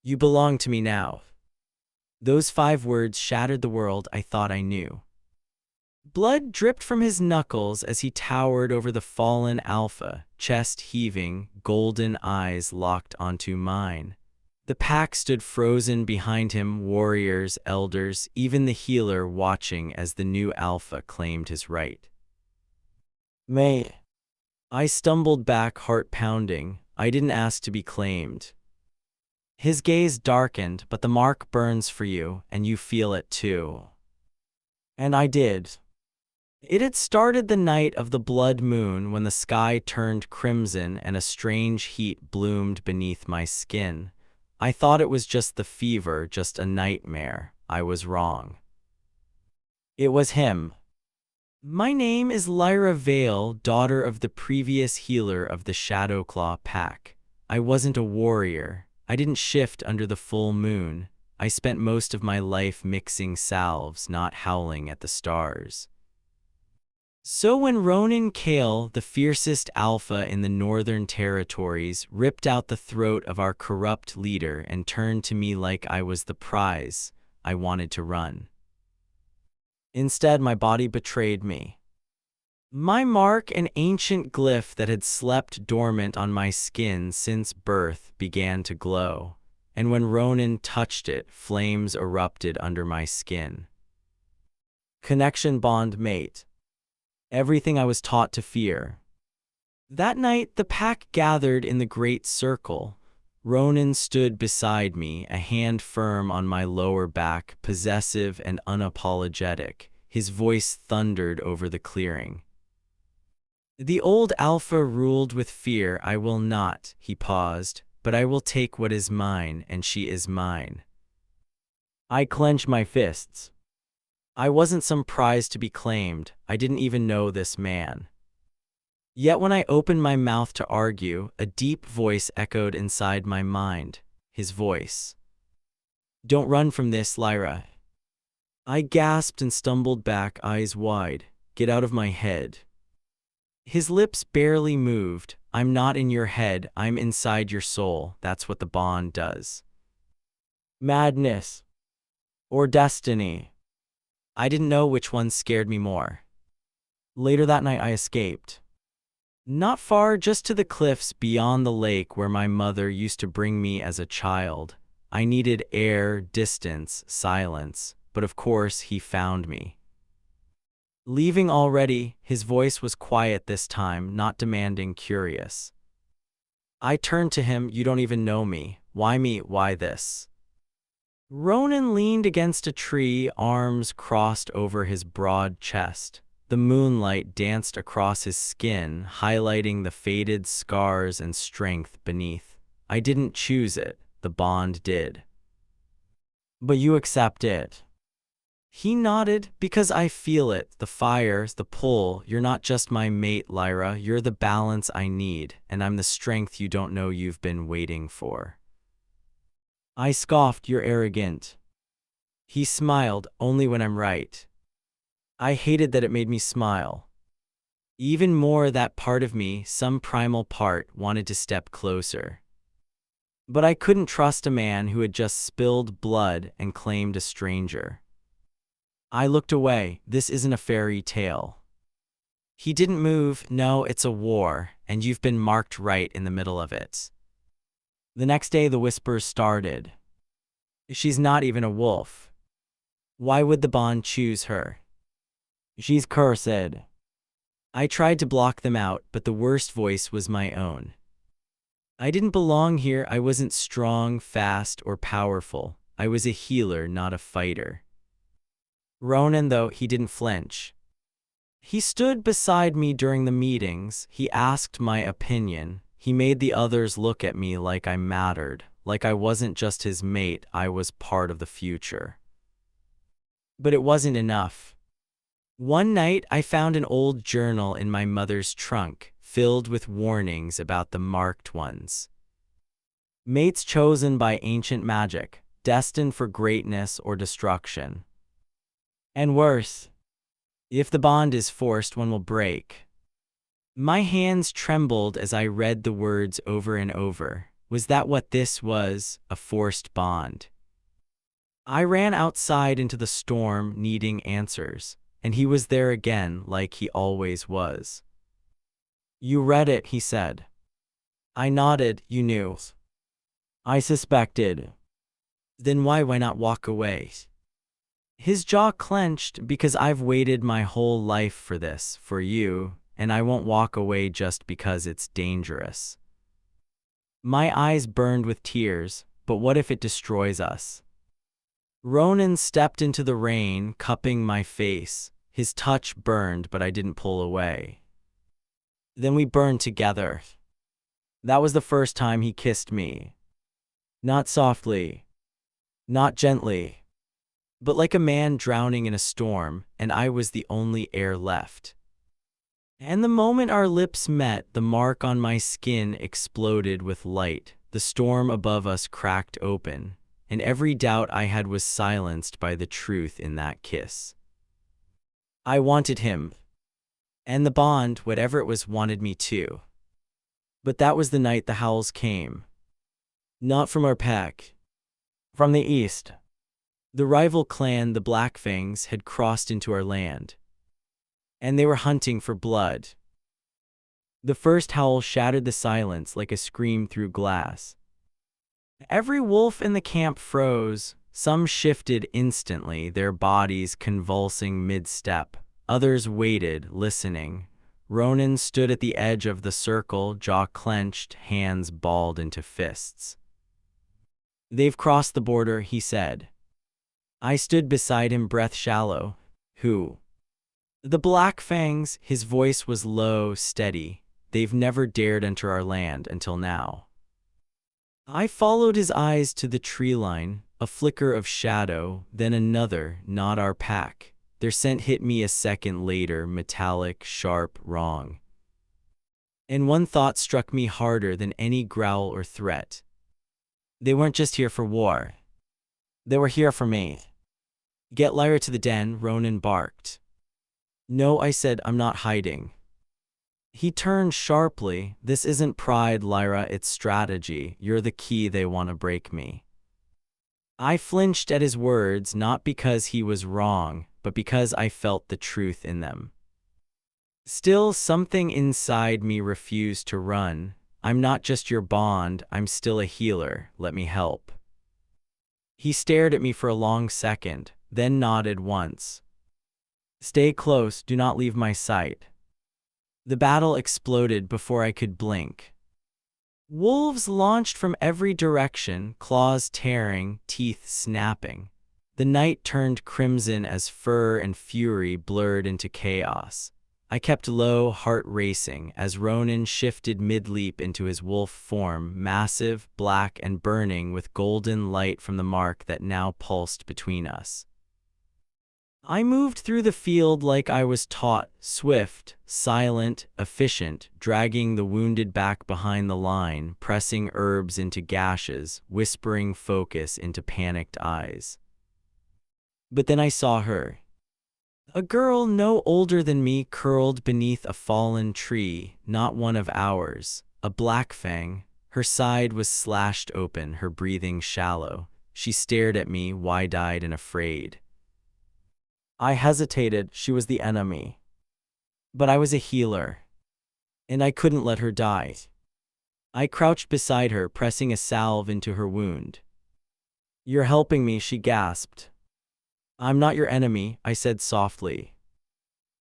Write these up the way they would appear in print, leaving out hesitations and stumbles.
You belong to me now. Those 5 words shattered the world I thought I knew. Blood dripped from his knuckles as he towered over the fallen Alpha, chest heaving, golden eyes locked onto mine. The pack stood frozen behind him, warriors, elders, even the healer watching as the new Alpha claimed his right. May. I stumbled back, heart pounding. I didn't ask to be claimed. His gaze darkened, but the mark burns for you, and you feel it too. And I did. It had started the night of the blood moon when the sky turned crimson and a strange heat bloomed beneath my skin. I thought it was just the fever, just a nightmare. I was wrong. It was him. My name is Lyra Vale, daughter of the previous healer of the Shadowclaw pack. I wasn't a warrior. I didn't shift under the full moon. I spent most of my life mixing salves, not howling at the stars. So when Ronan Kale, the fiercest alpha in the Northern Territories, ripped out the throat of our corrupt leader and turned to me like I was the prize, I wanted to run. Instead, my body betrayed me. My mark, an ancient glyph that had slept dormant on my skin since birth, began to glow, and when Ronan touched it, flames erupted under my skin. Connection, bond, mate. Everything I was taught to fear. That night, the pack gathered in the great circle. Ronan stood beside me, a hand firm on my lower back, possessive and unapologetic. His voice thundered over the clearing. The old Alpha ruled with fear. I will not, he paused, but I will take what is mine, and she is mine. I clenched my fists. I wasn't some prize to be claimed. I didn't even know this man. Yet when I opened my mouth to argue, a deep voice echoed inside my mind. His voice. Don't run from this, Lyra. I gasped and stumbled back, eyes wide. Get out of my head. His lips barely moved. I'm not in your head, I'm inside your soul. That's what the bond does. Madness. Or destiny. I didn't know which one scared me more. Later that night I escaped. Not far, just to the cliffs beyond the lake where my mother used to bring me as a child. I needed air, distance, silence, but of course he found me. Leaving already, his voice was quiet this time, not demanding, curious. I turned to him. You don't even know me. Why me? Why this? Ronan leaned against a tree, arms crossed over his broad chest. The moonlight danced across his skin, highlighting the faded scars and strength beneath. I didn't choose it, the bond did. But you accept it. He nodded. Because I feel it, the fire, the pull. You're not just my mate, Lyra. You're the balance I need, and I'm the strength you don't know you've been waiting for. I scoffed. You're arrogant. He smiled. Only when I'm right. I hated that it made me smile. Even more, that part of me, some primal part, wanted to step closer. But I couldn't trust a man who had just spilled blood and claimed a stranger. I looked away. This isn't a fairy tale. He didn't move. No, it's a war, and you've been marked right in the middle of it. The next day the whispers started. She's not even a wolf. Why would the bond choose her? She's cursed. I tried to block them out, but the worst voice was my own. I didn't belong here. I wasn't strong, fast, or powerful. I was a healer, not a fighter. Ronan, though, he didn't flinch. He stood beside me during the meetings. He asked my opinion. He made the others look at me like I mattered, like I wasn't just his mate, I was part of the future. But it wasn't enough. One night, I found an old journal in my mother's trunk, filled with warnings about the marked ones. Mates chosen by ancient magic, destined for greatness or destruction. And worse, if the bond is forced, one will break. My hands trembled as I read the words over and over. Was that what this was, a forced bond? I ran outside into the storm, needing answers, and he was there again like he always was. You read it, he said. I nodded. You knew. I suspected. Then why not walk away? His jaw clenched. Because I've waited my whole life for this, for you, and I won't walk away just because it's dangerous. My eyes burned with tears, but what if it destroys us? Ronan stepped into the rain, cupping my face. His touch burned, but I didn't pull away. Then we burned together. That was the first time he kissed me. Not softly, not gently, but like a man drowning in a storm, and I was the only air left. And the moment our lips met, the mark on my skin exploded with light. The storm above us cracked open, and every doubt I had was silenced by the truth in that kiss. I wanted him, and the bond, whatever it was, wanted me too. But that was the night the howls came. Not from our pack. From the east. The rival clan, the Blackfangs, had crossed into our land. And they were hunting for blood. The first howl shattered the silence like a scream through glass. Every wolf in the camp froze. Some shifted instantly, their bodies convulsing mid-step. Others waited, listening. Ronan stood at the edge of the circle, jaw clenched, hands balled into fists. They've crossed the border, he said. I stood beside him, breath shallow. Who? The Blackfangs. His voice was low, steady. They've never dared enter our land until now. I followed his eyes to the tree line, a flicker of shadow, then another, not our pack. Their scent hit me a second later, metallic, sharp, wrong. And one thought struck me harder than any growl or threat. They weren't just here for war. They were here for me. Get Lyra to the den, Ronan barked. No, I said, I'm not hiding. He turned sharply. This isn't pride, Lyra, it's strategy. You're the key. They want to break me. I flinched at his words, not because he was wrong, but because I felt the truth in them. Still, something inside me refused to run. I'm not just your bond, I'm still a healer. Let me help. He stared at me for a long second, then nodded once. Stay close, do not leave my sight. The battle exploded before I could blink. Wolves launched from every direction, claws tearing, teeth snapping. The night turned crimson as fur and fury blurred into chaos. I kept low, heart racing, as Ronan shifted mid-leap into his wolf form, massive, black, and burning with golden light from the mark that now pulsed between us. I moved through the field like I was taught, swift, silent, efficient, dragging the wounded back behind the line, pressing herbs into gashes, whispering focus into panicked eyes. But then I saw her. A girl no older than me, curled beneath a fallen tree, not one of ours, a Blackfang. Her side was slashed open, her breathing shallow. She stared at me, wide-eyed and afraid. I hesitated. She was the enemy. But I was a healer, and I couldn't let her die. I crouched beside her, pressing a salve into her wound. You're helping me, she gasped. I'm not your enemy, I said softly.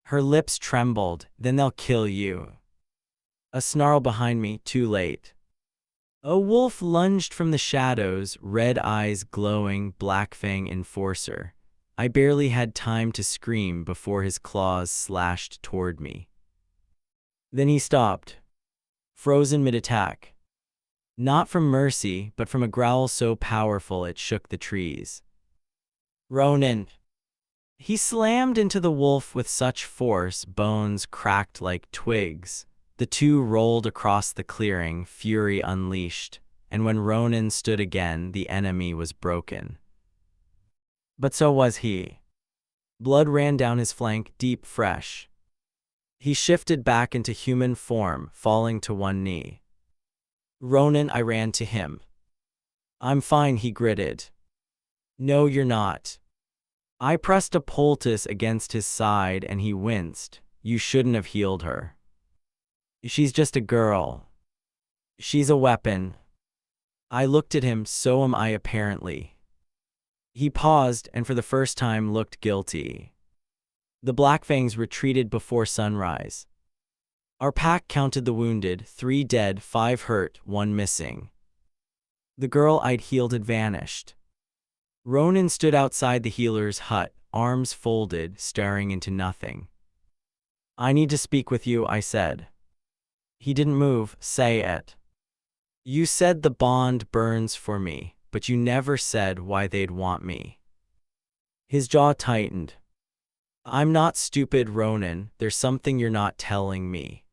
Her lips trembled. Then they'll kill you. A snarl behind me, too late. A wolf lunged from the shadows, red eyes glowing, Blackfang enforcer. I barely had time to scream before his claws slashed toward me. Then he stopped, frozen mid-attack. Not from mercy, but from a growl so powerful it shook the trees. Ronan! He slammed into the wolf with such force, bones cracked like twigs. The two rolled across the clearing, fury unleashed, and when Ronan stood again, the enemy was broken. But so was he. Blood ran down his flank, deep, fresh. He shifted back into human form, falling to one knee. Ronan, I ran to him. I'm fine, he gritted. No, you're not. I pressed a poultice against his side and he winced. You shouldn't have healed her. She's just a girl. She's a weapon. I looked at him, so am I apparently. He paused and for the first time looked guilty. The Blackfangs retreated before sunrise. Our pack counted the wounded, 3 dead, 5 hurt, 1 missing. The girl I'd healed had vanished. Ronan stood outside the healer's hut, arms folded, staring into nothing. I need to speak with you, I said. He didn't move. Say it. You said the bond burns for me, but you never said why they'd want me. His jaw tightened. I'm not stupid, Ronan. There's something you're not telling me.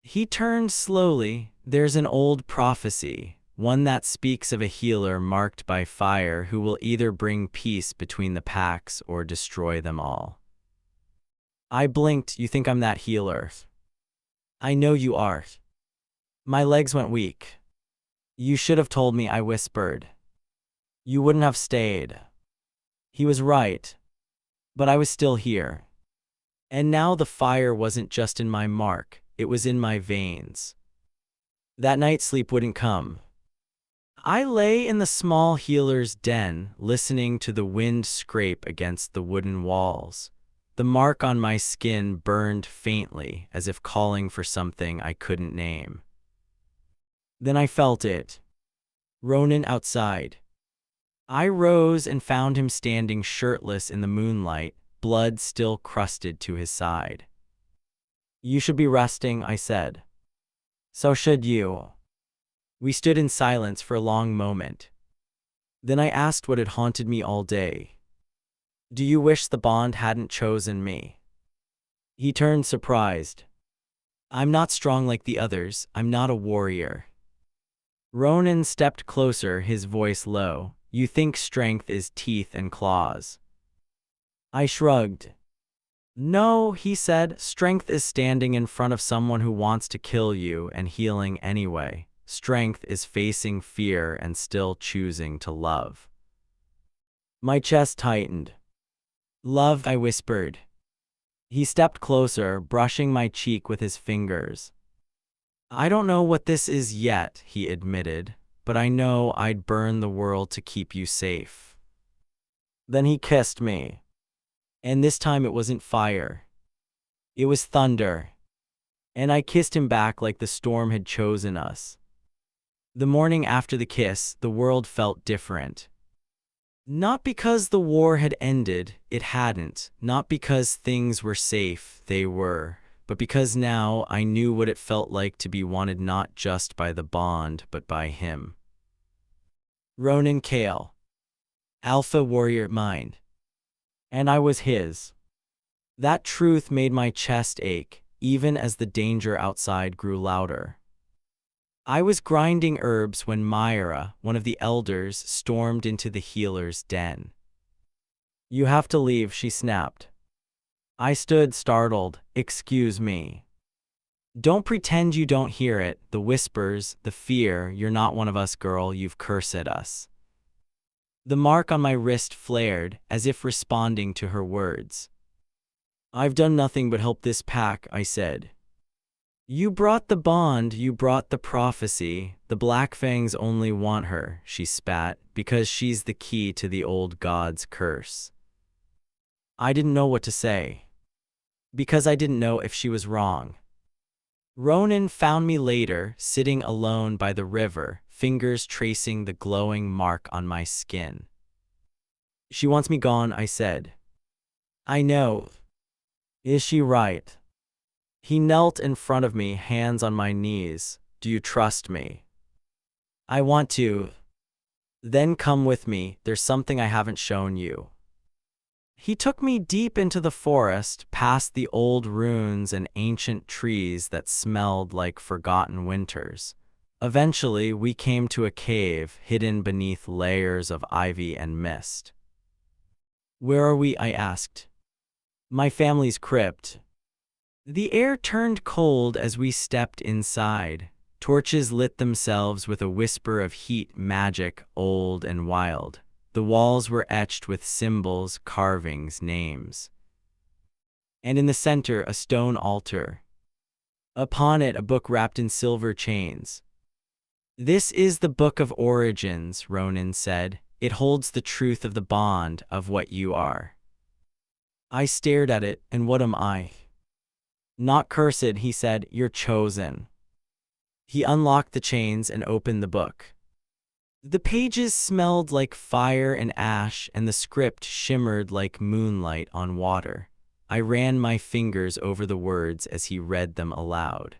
He turned slowly. There's an old prophecy, one that speaks of a healer marked by fire who will either bring peace between the packs or destroy them all. I blinked. You think I'm that healer? I know you are. My legs went weak. You should have told me, I whispered. You wouldn't have stayed. He was right. But I was still here. And now the fire wasn't just in my mark, it was in my veins. That night sleep wouldn't come. I lay in the small healer's den, listening to the wind scrape against the wooden walls. The mark on my skin burned faintly, as if calling for something I couldn't name. Then I felt it. Ronan outside. I rose and found him standing shirtless in the moonlight, blood still crusted to his side. You should be resting, I said. So should you. We stood in silence for a long moment. Then I asked what had haunted me all day. Do you wish the bond hadn't chosen me? He turned surprised. I'm not strong like the others. I'm not a warrior. Ronan stepped closer, his voice low. You think strength is teeth and claws. I shrugged. No, he said, strength is standing in front of someone who wants to kill you and healing anyway. Strength is facing fear and still choosing to love. My chest tightened. Love, I whispered. He stepped closer, brushing my cheek with his fingers. I don't know what this is yet, he admitted, but I know I'd burn the world to keep you safe. Then he kissed me. And this time it wasn't fire. It was thunder. And I kissed him back like the storm had chosen us. The morning after the kiss, the world felt different. Not because the war had ended, it hadn't. Not because things were safe, they were. But because now I knew what it felt like to be wanted not just by the bond, but by him. Ronan Kale. Alpha warrior mine. And I was his. That truth made my chest ache, even as the danger outside grew louder. I was grinding herbs when Lyra, one of the elders, stormed into the healer's den. You have to leave, she snapped. I stood startled. Excuse me. Don't pretend you don't hear it, the whispers, the fear. You're not one of us, girl, you've cursed us. The mark on my wrist flared, as if responding to her words. I've done nothing but help this pack, I said. You brought the bond, you brought the prophecy. The Blackfangs only want her, she spat, because she's the key to the old god's curse. I didn't know what to say. Because I didn't know if she was wrong. Ronan found me later, sitting alone by the river, fingers tracing the glowing mark on my skin. She wants me gone, I said. I know. Is she right? He knelt in front of me, hands on my knees. Do you trust me? I want to. Then come with me, there's something I haven't shown you. He took me deep into the forest, past the old ruins and ancient trees that smelled like forgotten winters. Eventually, we came to a cave hidden beneath layers of ivy and mist. Where are we? I asked. My family's crypt. The air turned cold as we stepped inside. Torches lit themselves with a whisper of heat, magic, old and wild. The walls were etched with symbols, carvings, names. And in the center, a stone altar. Upon it, a book wrapped in silver chains. "This is the Book of Origins," Ronan said. "It holds the truth of the bond of what you are." I stared at it, and what am I? "Not cursed," he said. "You're chosen." He unlocked the chains and opened the book. The pages smelled like fire and ash, and the script shimmered like moonlight on water. I ran my fingers over the words as he read them aloud.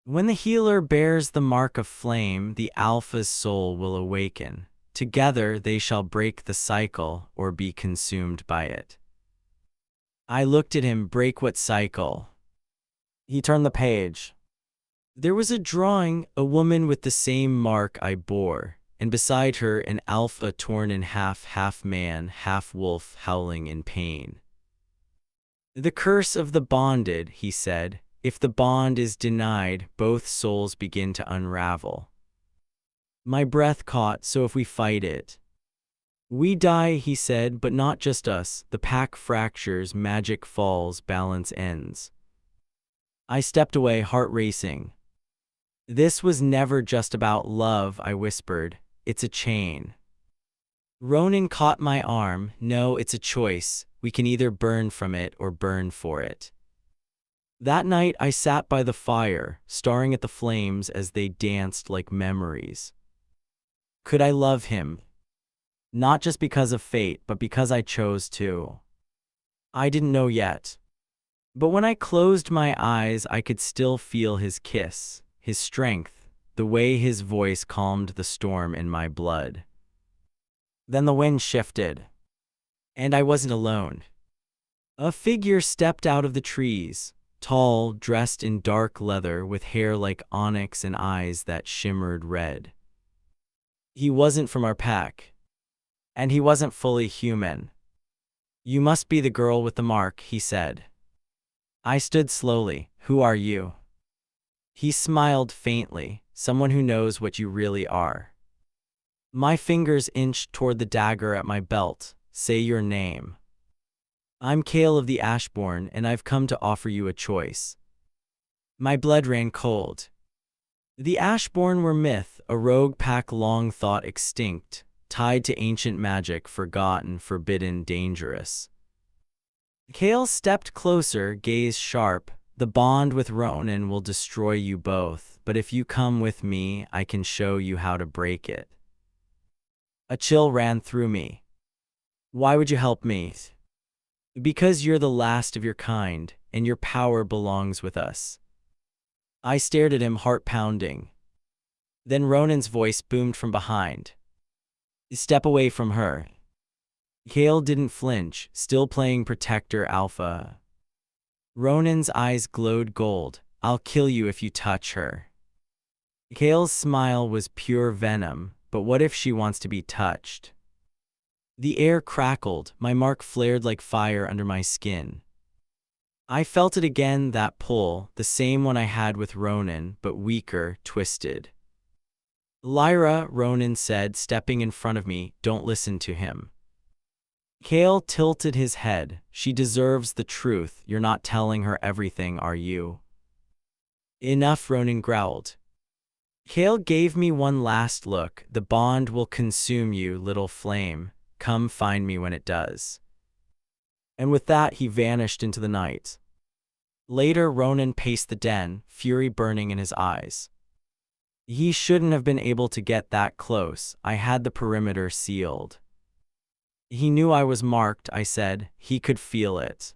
"When the healer bears the mark of flame, the Alpha's soul will awaken. Together they shall break the cycle or be consumed by it." I looked at him. "Break what cycle?" He turned the page. There was a drawing, a woman with the same mark I bore, and beside her an Alpha torn in half, half man, half wolf, howling in pain. "The curse of the bonded," he said. "If the bond is denied, both souls begin to unravel." My breath caught. "So if we fight it, we die," he said, "but not just us. The pack fractures, magic falls, balance ends." I stepped away, heart racing. "This was never just about love," I whispered. "It's a chain." Ronan caught my arm. "No, it's a choice. We can either burn from it or burn for it." That night I sat by the fire, staring at the flames as they danced like memories. Could I love him? Not just because of fate, but because I chose to. I didn't know yet. But when I closed my eyes, I could still feel his kiss, his strength, the way his voice calmed the storm in my blood. Then the wind shifted. And I wasn't alone. A figure stepped out of the trees, tall, dressed in dark leather with hair like onyx and eyes that shimmered red. He wasn't from our pack. And he wasn't fully human. "You must be the girl with the mark," he said. I stood slowly. "Who are you?" He smiled faintly. "Someone who knows what you really are." My fingers inched toward the dagger at my belt. "Say your name." "I'm Kale of the Ashbourne, and I've come to offer you a choice." My blood ran cold. The Ashbourne were myth, a rogue pack long thought extinct, tied to ancient magic, forgotten, forbidden, dangerous. Kale stepped closer, gaze sharp. "The bond with Ronan will destroy you both, but if you come with me, I can show you how to break it." A chill ran through me. "Why would you help me?" "Because you're the last of your kind, and your power belongs with us." I stared at him, heart pounding. Then Ronan's voice boomed from behind. "Step away from her." Kale didn't flinch, still playing Protector Alpha. Ronan's eyes glowed gold. "I'll kill you if you touch her." Kale's smile was pure venom. "But what if she wants to be touched?" The air crackled. My mark flared like fire under my skin. I felt it again, that pull, the same one I had with Ronan, but weaker, twisted. "Lyra," Ronan said, stepping in front of me, "don't listen to him." Kale tilted his head. "She deserves the truth. You're not telling her everything, are you?" "Enough," Ronan growled. Kale gave me one last look. "The bond will consume you, little flame. Come find me when it does." And with that, he vanished into the night. Later, Ronan paced the den, fury burning in his eyes. He shouldn't have been able to get that close. I had the perimeter sealed. "He knew I was marked," I said. "He could feel it.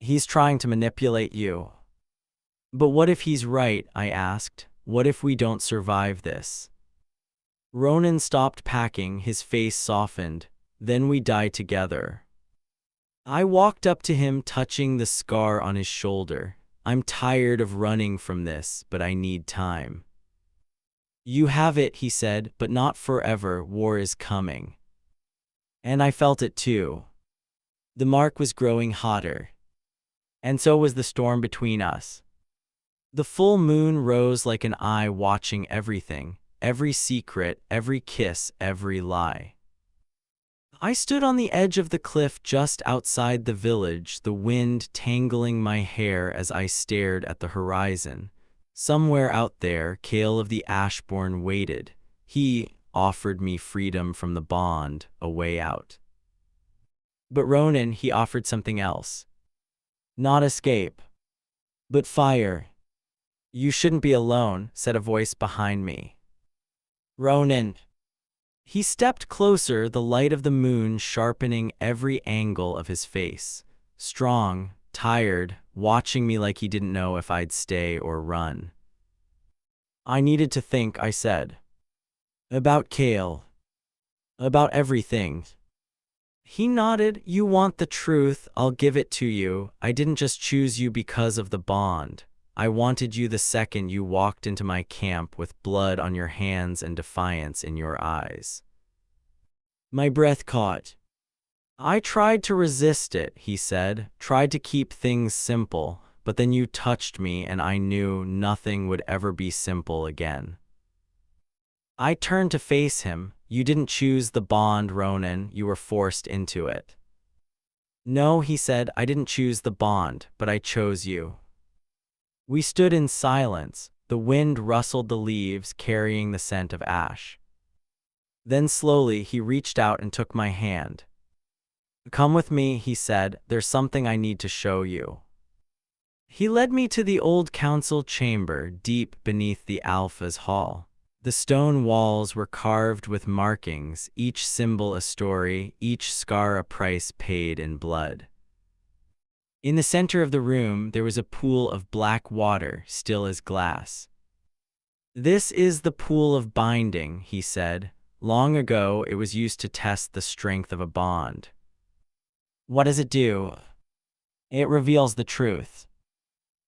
He's trying to manipulate you." "But what if he's right?" I asked. "What if we don't survive this?" Ronan stopped packing, his face softened. "Then we die together." I walked up to him, touching the scar on his shoulder. "I'm tired of running from this, but I need time." "You have it," he said, "but not forever. War is coming." And I felt it too. The mark was growing hotter. And so was the storm between us. The full moon rose like an eye watching everything, every secret, every kiss, every lie. I stood on the edge of the cliff just outside the village, the wind tangling my hair as I stared at the horizon. Somewhere out there, Kale of the Ashbourne waited. He offered me freedom from the bond, a way out. But Ronan, he offered something else. Not escape, but fire. You shouldn't be alone, said a voice behind me. Ronan. He stepped closer, the light of the moon sharpening every angle of his face. Strong, tired, watching me like he didn't know if I'd stay or run. I needed to think, I said. About Kale. About everything. He nodded. You want the truth, I'll give it to you. I didn't just choose you because of the bond. I wanted you the second you walked into my camp with blood on your hands and defiance in your eyes. My breath caught. I tried to resist it, he said, tried to keep things simple, but then you touched me and I knew nothing would ever be simple again. I turned to face him. You didn't choose the bond, Ronan, you were forced into it. No, he said, I didn't choose the bond, but I chose you. We stood in silence. The wind rustled the leaves, carrying the scent of ash. Then slowly he reached out and took my hand. Come with me, he said, there's something I need to show you. He led me to the old council chamber deep beneath the Alpha's hall. The stone walls were carved with markings, each symbol a story, each scar a price paid in blood. In the center of the room, there was a pool of black water, still as glass. This is the pool of binding, he said. Long ago, it was used to test the strength of a bond. What does it do? It reveals the truth.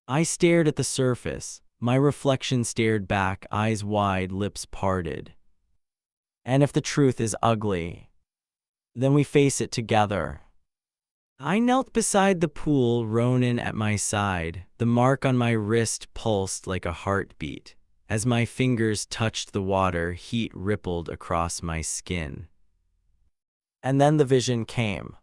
I stared at the surface. My reflection stared back, eyes wide, lips parted. And if the truth is ugly, then we face it together. I knelt beside the pool, Ronan at my side. The mark on my wrist pulsed like a heartbeat. As my fingers touched the water, heat rippled across my skin. And then the vision came.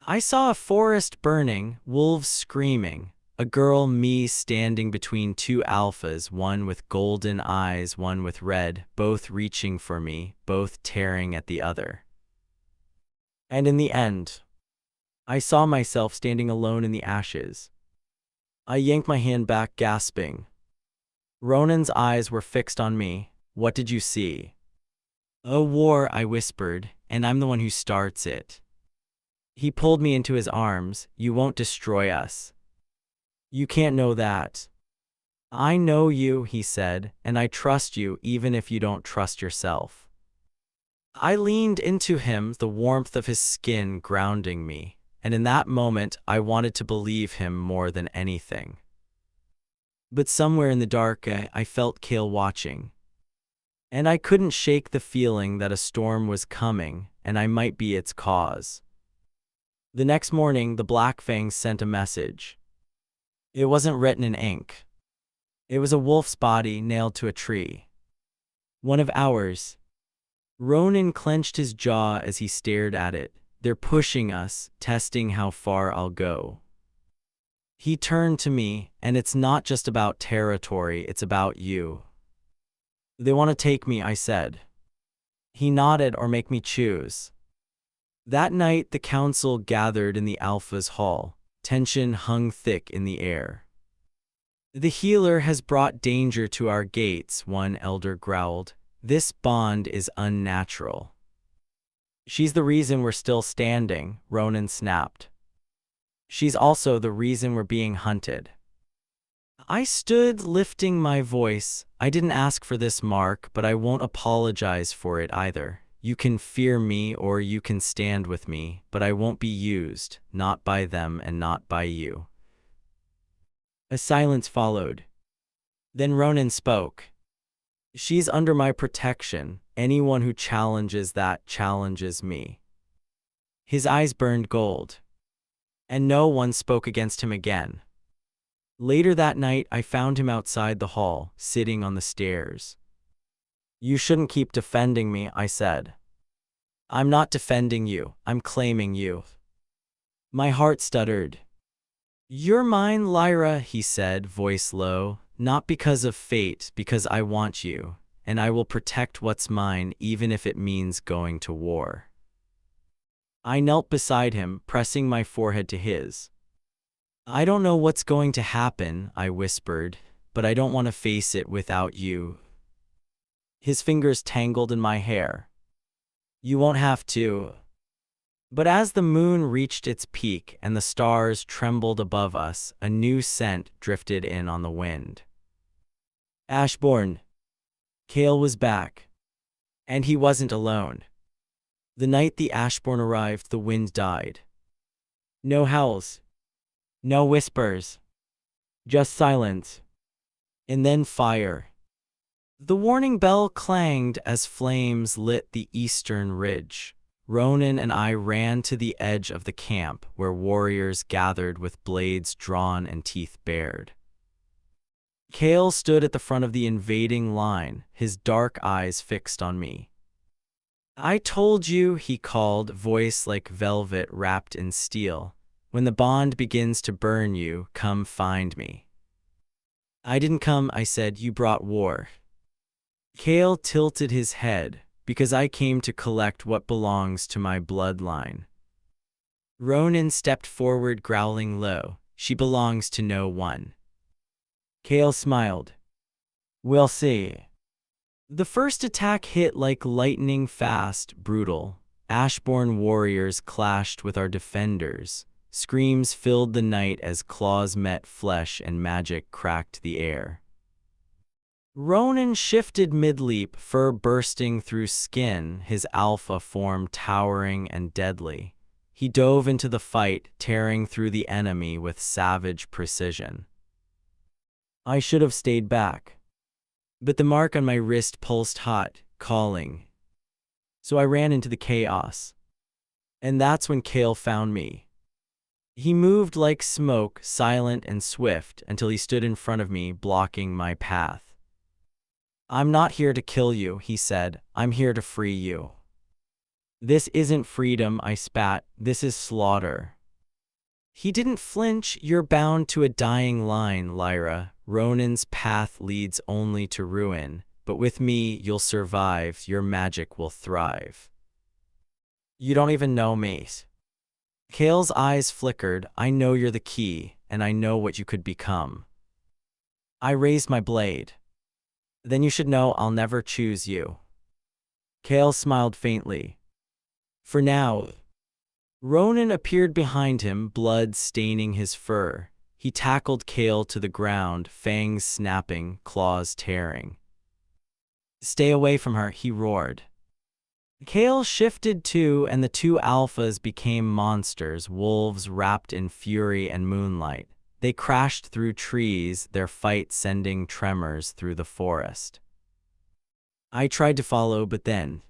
I saw a forest burning, wolves screaming, a girl, me, standing between two alphas, one with golden eyes, one with red, both reaching for me, both tearing at the other. And in the end, I saw myself standing alone in the ashes. I yanked my hand back, gasping. Ronan's eyes were fixed on me. What did you see? A war, I whispered, and I'm the one who starts it. He pulled me into his arms. You won't destroy us. You can't know that. I know you, he said, and I trust you even if you don't trust yourself. I leaned into him, the warmth of his skin grounding me, and in that moment I wanted to believe him more than anything. But somewhere in the dark, I felt Kale watching. And I couldn't shake the feeling that a storm was coming, and I might be its cause. The next morning, the Black Fangs sent a message. It wasn't written in ink. It was a wolf's body nailed to a tree. One of ours. Ronan clenched his jaw as he stared at it. They're pushing us, testing how far I'll go. He turned to me, and it's not just about territory, it's about you. They want to take me, I said. He nodded. Or make me choose. That night, the council gathered in the Alpha's hall. Tension hung thick in the air. The healer has brought danger to our gates, one elder growled. This bond is unnatural. She's the reason we're still standing, Ronan snapped. She's also the reason we're being hunted. I stood, lifting my voice. I didn't ask for this mark, but I won't apologize for it either. You can fear me or you can stand with me, but I won't be used, not by them and not by you. A silence followed. Then Ronan spoke. She's under my protection. Anyone who challenges that challenges me. His eyes burned gold. And no one spoke against him again. Later that night, I found him outside the hall, sitting on the stairs. "You shouldn't keep defending me," I said. "I'm not defending you, I'm claiming you." My heart stuttered. "You're mine, Lyra," he said, voice low. "Not because of fate, because I want you, and I will protect what's mine even if it means going to war." I knelt beside him, pressing my forehead to his. "I don't know what's going to happen," I whispered, "but I don't want to face it without you." His fingers tangled in my hair. "You won't have to." But as the moon reached its peak and the stars trembled above us, a new scent drifted in on the wind. Ashbourne. Cale was back. And he wasn't alone. The night the Ashbourne arrived, the wind died. No howls. No whispers. Just silence. And then fire. The warning bell clanged as flames lit the eastern ridge. Ronan and I ran to the edge of the camp, where warriors gathered with blades drawn and teeth bared. Cale stood at the front of the invading line, his dark eyes fixed on me. "I told you," he called, voice like velvet wrapped in steel. "When the bond begins to burn you, come find me." "I didn't come," I said. "You brought war." Cale tilted his head. "Because I came to collect what belongs to my bloodline." Ronan stepped forward, growling low. "She belongs to no one." Cale smiled. "We'll see." The first attack hit like lightning, fast, brutal. Ashbourne warriors clashed with our defenders. Screams filled the night as claws met flesh and magic cracked the air. Ronan shifted mid-leap, fur bursting through skin, his alpha form towering and deadly. He dove into the fight, tearing through the enemy with savage precision. I should have stayed back. But the mark on my wrist pulsed hot, calling. So I ran into the chaos. And that's when Cale found me. He moved like smoke, silent and swift, until he stood in front of me, blocking my path. "I'm not here to kill you," he said. "I'm here to free you." "This isn't freedom," I spat. "This is slaughter." He didn't flinch. "You're bound to a dying line, Lyra. Ronan's path leads only to ruin, but with me you'll survive, your magic will thrive." "You don't even know me." Cale's eyes flickered. "I know you're the key, and I know what you could become." I raised my blade. "Then you should know I'll never choose you." Cale smiled faintly. "For now." Ronan appeared behind him, blood staining his fur. He tackled Cale to the ground, fangs snapping, claws tearing. "Stay away from her," he roared. Cale shifted too, and the two alphas became monsters, wolves wrapped in fury and moonlight. They crashed through trees, their fight sending tremors through the forest. I tried to follow, but then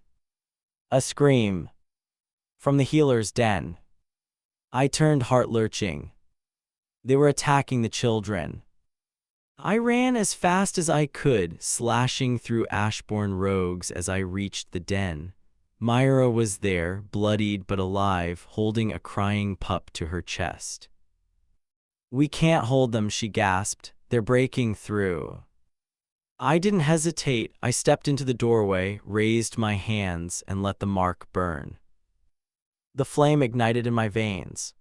a scream from the healer's den. I turned, heart lurching. They were attacking the children. I ran as fast as I could, slashing through Ashbourne rogues as I reached the den. Lyra was there, bloodied but alive, holding a crying pup to her chest. "We can't hold them," she gasped. "They're breaking through." I didn't hesitate. I stepped into the doorway, raised my hands, and let the mark burn. The flame ignited in my veins.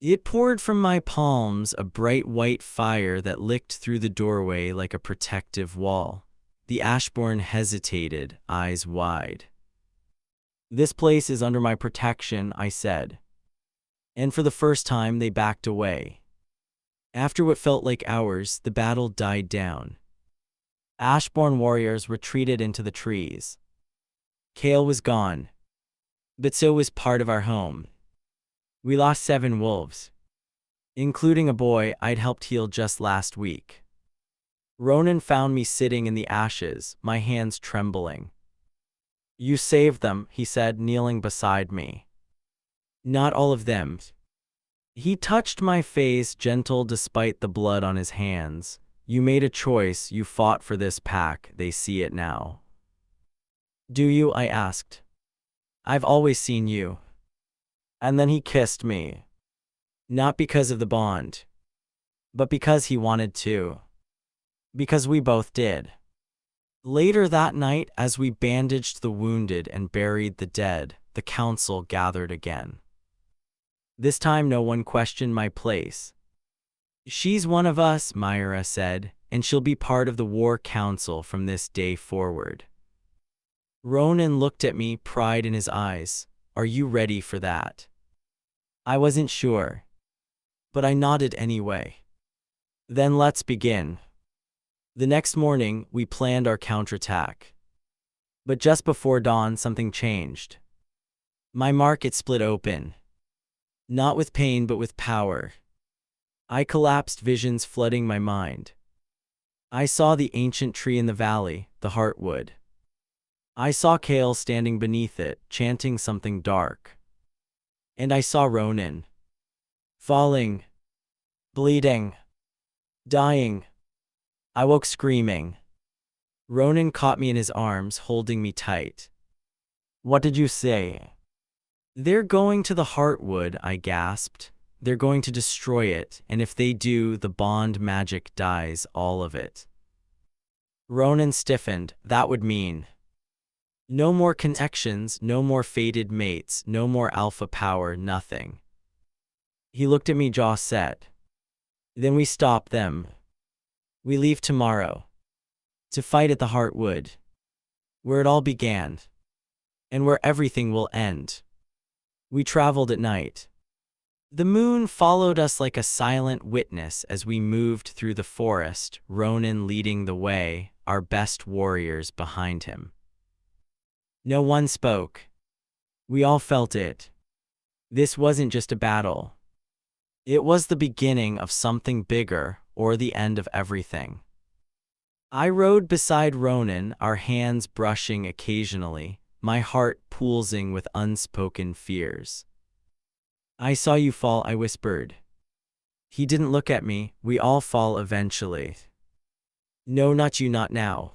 It poured from my palms, a bright white fire that licked through the doorway like a protective wall. The Ashbourne hesitated, eyes wide. "This place is under my protection," I said. And for the first time, they backed away. After what felt like hours, the battle died down. Ashbourne warriors retreated into the trees. Cale was gone. But so was part of our home. We lost 7 wolves, including a boy I'd helped heal just last week. Ronan found me sitting in the ashes, my hands trembling. "You saved them," he said, kneeling beside me. "Not all of them." He touched my face, gentle despite the blood on his hands. You made a choice, you fought for this pack, they see it now. Do you? I asked. I've always seen you. And then he kissed me. Not because of the bond, but because he wanted to. Because we both did. Later that night, as we bandaged the wounded and buried the dead, the council gathered again. This time no one questioned my place. She's one of us, Lyra said, and she'll be part of the war council from this day forward. Ronan looked at me, pride in his eyes. Are you ready for that? I wasn't sure, but I nodded anyway. Then let's begin. The next morning, we planned our counterattack. But just before dawn, something changed. My market split open. Not with pain, but with power. I collapsed, visions flooding my mind. I saw the ancient tree in the valley, the heartwood. I saw Kale standing beneath it, chanting something dark. And I saw Ronan. Falling. Bleeding. Dying. I woke screaming. Ronan caught me in his arms, holding me tight. What did you say? They're going to the heartwood, I gasped. They're going to destroy it, and if they do, the bond magic dies, all of it. Ronan stiffened. That would mean no more connections, no more fated mates, no more alpha power, nothing. He looked at me, jaw set. Then we stop them. We leave tomorrow. To fight at the heartwood. Where it all began. And where everything will end. We traveled at night. The moon followed us like a silent witness as we moved through the forest, Ronan leading the way, our best warriors behind him. No one spoke. We all felt it. This wasn't just a battle. It was the beginning of something bigger, or the end of everything. I rode beside Ronan, our hands brushing occasionally, my heart pulsing with unspoken fears. I saw you fall, I whispered. He didn't look at me. We all fall eventually. No, not you, not now.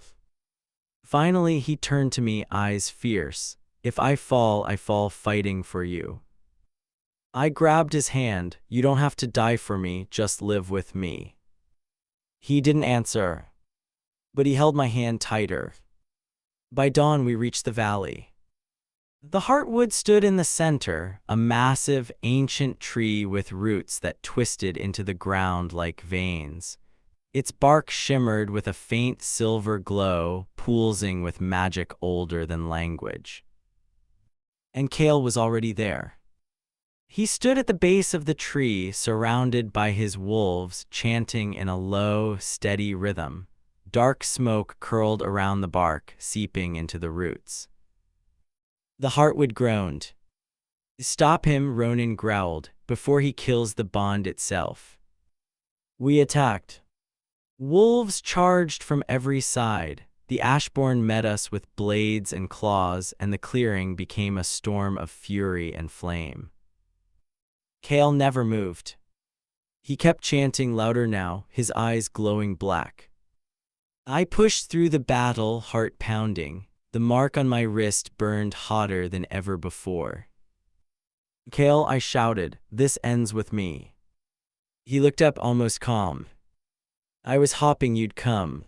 Finally, he turned to me, eyes fierce. If I fall fighting for you. I grabbed his hand. You don't have to die for me, just live with me. He didn't answer, but he held my hand tighter. By dawn, we reached the valley. The heartwood stood in the center, a massive, ancient tree with roots that twisted into the ground like veins. Its bark shimmered with a faint silver glow, pulsing with magic older than language. And Kale was already there. He stood at the base of the tree, surrounded by his wolves, chanting in a low, steady rhythm. Dark smoke curled around the bark, seeping into the roots. The heartwood groaned. Stop him, Ronan growled, before he kills the bond itself. We attacked. Wolves charged from every side. The Ashborn met us with blades and claws, and the clearing became a storm of fury and flame. Kale never moved. He kept chanting louder now, his eyes glowing black. I pushed through the battle, heart pounding. The mark on my wrist burned hotter than ever before. Kale, I shouted, this ends with me. He looked up almost calm. I was hoping you'd come.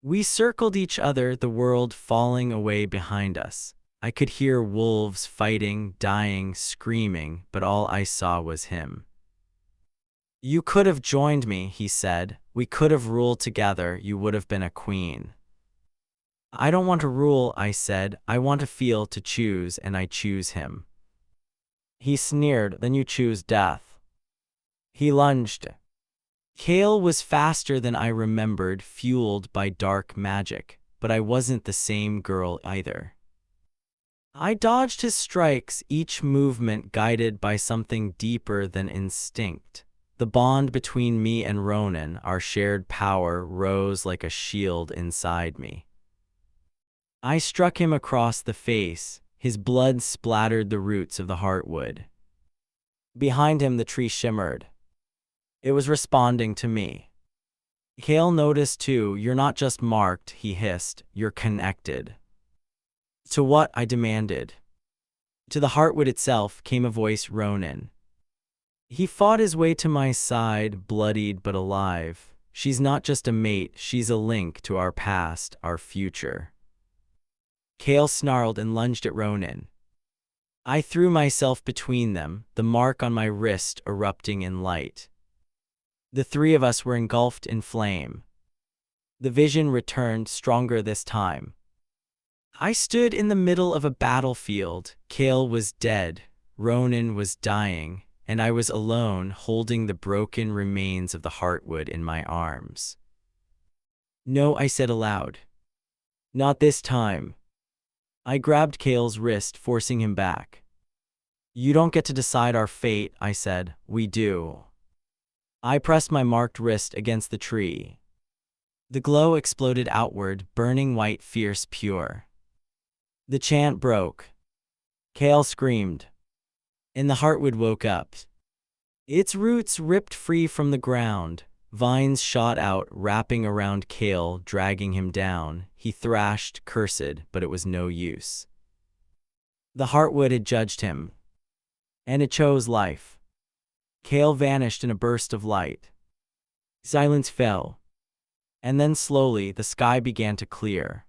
We circled each other, the world falling away behind us. I could hear wolves fighting, dying, screaming, but all I saw was him. You could have joined me, he said. We could have ruled together. You would have been a queen. I don't want to rule, I said. I want to feel, to choose, and I choose him. He sneered, then you choose death. He lunged. Kale was faster than I remembered, fueled by dark magic, but I wasn't the same girl either. I dodged his strikes, each movement guided by something deeper than instinct. The bond between me and Ronan, our shared power, rose like a shield inside me. I struck him across the face. His blood splattered the roots of the heartwood. Behind him, the tree shimmered. It was responding to me. Kale noticed too. "You're not just marked," he hissed. "You're connected." "To what?" I demanded. "To the heartwood itself," came a voice, Ronan. He fought his way to my side, bloodied but alive. "She's not just a mate, she's a link to our past, our future." Kale snarled and lunged at Ronan. I threw myself between them, the mark on my wrist erupting in light. The three of us were engulfed in flame. The vision returned, stronger this time. I stood in the middle of a battlefield. Kale was dead, Ronan was dying, and I was alone, holding the broken remains of the heartwood in my arms. "No," I said aloud. "Not this time." I grabbed Kale's wrist, forcing him back. "You don't get to decide our fate," I said. "We do." I pressed my marked wrist against the tree. The glow exploded outward, burning white, fierce, pure. The chant broke. Kale screamed, and the heartwood woke up. Its roots ripped free from the ground. Vines shot out, wrapping around Kale, dragging him down. He thrashed, cursed, but it was no use. The heartwood had judged him, and it chose life. Kale vanished in a burst of light. Silence fell, and then slowly the sky began to clear.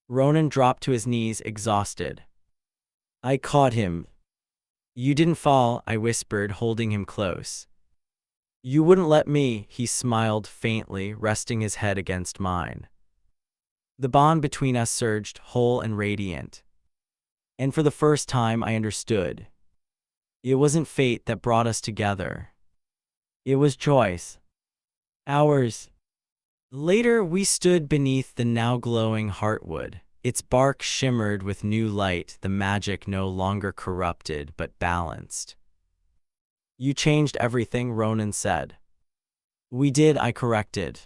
Ronan dropped to his knees, exhausted. I caught him. "You didn't fall," I whispered, holding him close. "You wouldn't let me," he smiled faintly, resting his head against mine. The bond between us surged, whole and radiant. And for the first time I understood. It wasn't fate that brought us together. It was choice. Ours. Later we stood beneath the now glowing heartwood. Its bark shimmered with new light, the magic no longer corrupted but balanced. "You changed everything," Ronan said. "We did," I corrected.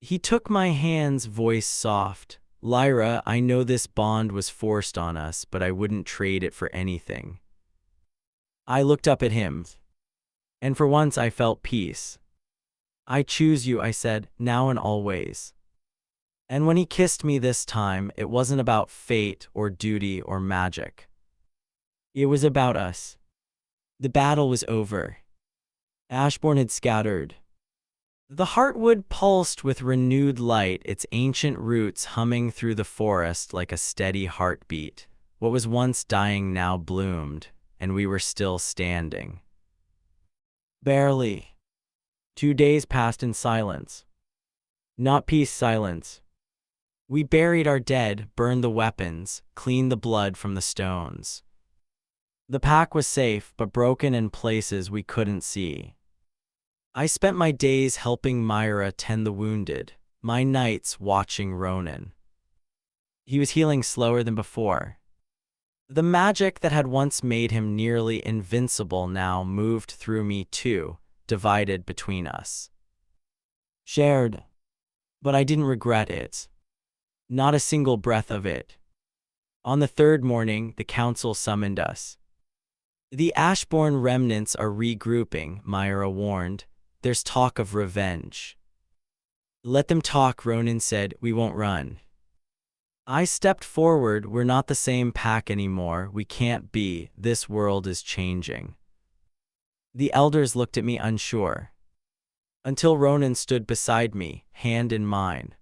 He took my hands, voice soft. "Lyra, I know this bond was forced on us, but I wouldn't trade it for anything." I looked up at him, and for once I felt peace. "I choose you," I said, "now and always." And when he kissed me this time, it wasn't about fate or duty or magic. It was about us. The battle was over. Ashbourne had scattered. The heartwood pulsed with renewed light, its ancient roots humming through the forest like a steady heartbeat. What was once dying now bloomed, and we were still standing. Barely. 2 days passed in silence. Not peace, silence. We buried our dead, burned the weapons, cleaned the blood from the stones. The pack was safe, but broken in places we couldn't see. I spent my days helping Lyra tend the wounded, my nights watching Ronan. He was healing slower than before. The magic that had once made him nearly invincible now moved through me too, divided between us. Shared. But I didn't regret it. Not a single breath of it. On the third morning, the council summoned us. "The Ashbourne remnants are regrouping," Lyra warned. "There's talk of revenge." "Let them talk," Ronan said. "We won't run." I stepped forward. "We're not the same pack anymore. We can't be. This world is changing." The elders looked at me unsure. Until Ronan stood beside me, hand in mine.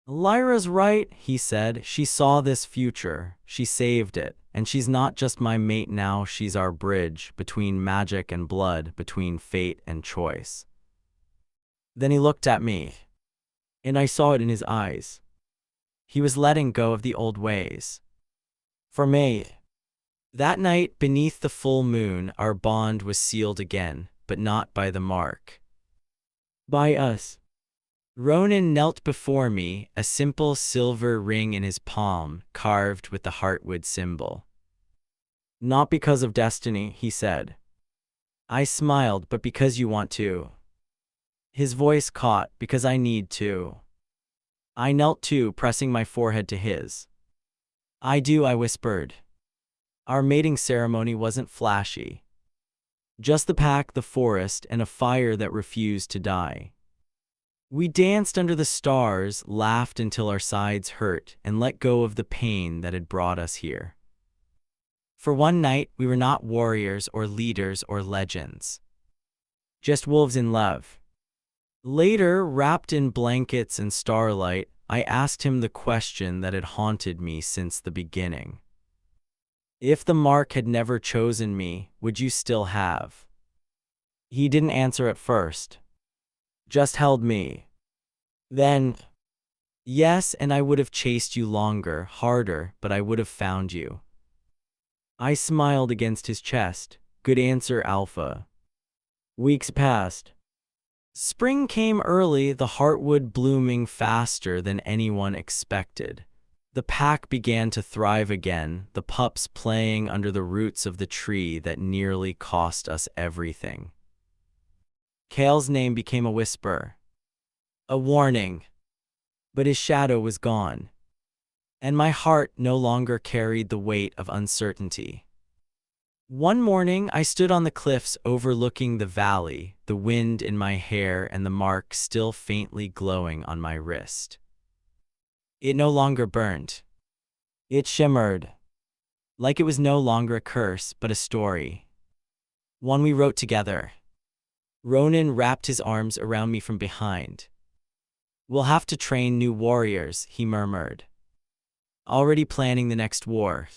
"Lyra's right," he said. "She saw this future. She saved it. And she's not just my mate now, she's our bridge between magic and blood, between fate and choice." Then he looked at me, and I saw it in his eyes. He was letting go of the old ways. For me. That night, beneath the full moon, our bond was sealed again, but not by the mark. By us. Ronan knelt before me, a simple silver ring in his palm, carved with the heartwood symbol. "Not because of destiny," he said. I smiled. "But because you want to." His voice caught. "Because I need to." I knelt too, pressing my forehead to his. "I do," I whispered. Our mating ceremony wasn't flashy. Just the pack, the forest, and a fire that refused to die. We danced under the stars, laughed until our sides hurt, and let go of the pain that had brought us here. For one night, we were not warriors or leaders or legends. Just wolves in love. Later, wrapped in blankets and starlight, I asked him the question that had haunted me since the beginning. If the mark had never chosen me, would you still have? He didn't answer at first. Just held me. Then, yes, and I would have chased you longer, harder, but I would have found you. I smiled against his chest. Good answer, Alpha. Weeks passed. Spring came early, the heartwood blooming faster than anyone expected. The pack began to thrive again, the pups playing under the roots of the tree that nearly cost us everything. Kale's name became a whisper, a warning, but his shadow was gone, and my heart no longer carried the weight of uncertainty. One morning, I stood on the cliffs overlooking the valley, the wind in my hair and the mark still faintly glowing on my wrist. It no longer burned. It shimmered, like it was no longer a curse, but a story. One we wrote together. Ronan wrapped his arms around me from behind. We'll have to train new warriors, he murmured. Already planning the next war.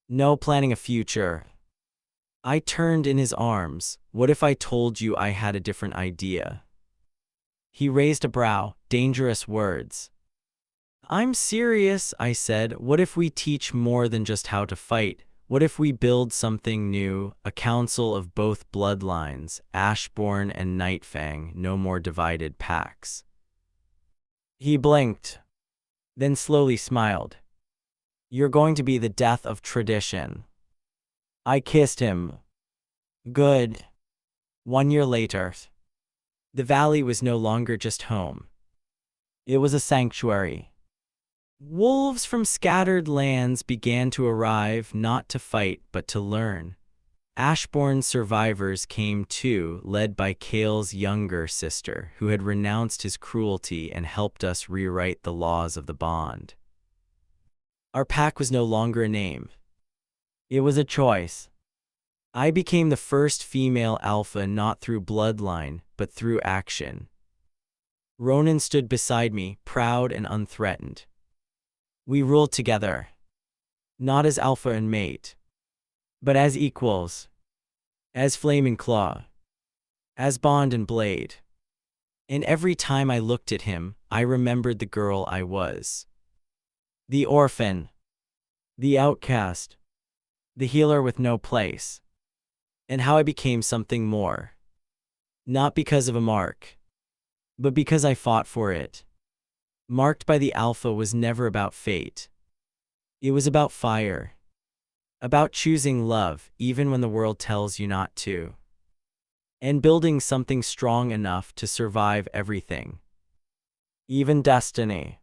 No, planning a future. I turned in his arms. What if I told you I had a different idea? He raised a brow, dangerous words. I'm serious, I said. What if we teach more than just how to fight? What if we build something new, a council of both bloodlines, Ashbourne and Nightfang, no more divided packs? He blinked, then slowly smiled. You're going to be the death of tradition. I kissed him. Good. 1 year later, the valley was no longer just home. It was a sanctuary. Wolves from scattered lands began to arrive, not to fight, but to learn. Ashbourne survivors came too, led by Kale's younger sister, who had renounced his cruelty and helped us rewrite the laws of the bond. Our pack was no longer a name. It was a choice. I became the first female alpha not through bloodline, but through action. Ronan stood beside me, proud and unthreatened. We ruled together, not as alpha and mate, but as equals, as flame and claw, as bond and blade. And every time I looked at him, I remembered the girl I was. The orphan, the outcast, the healer with no place. And how I became something more. Not because of a mark, but because I fought for it. Marked by the Alpha was never about fate. It was about fire. About choosing love, even when the world tells you not to. And building something strong enough to survive everything. Even destiny.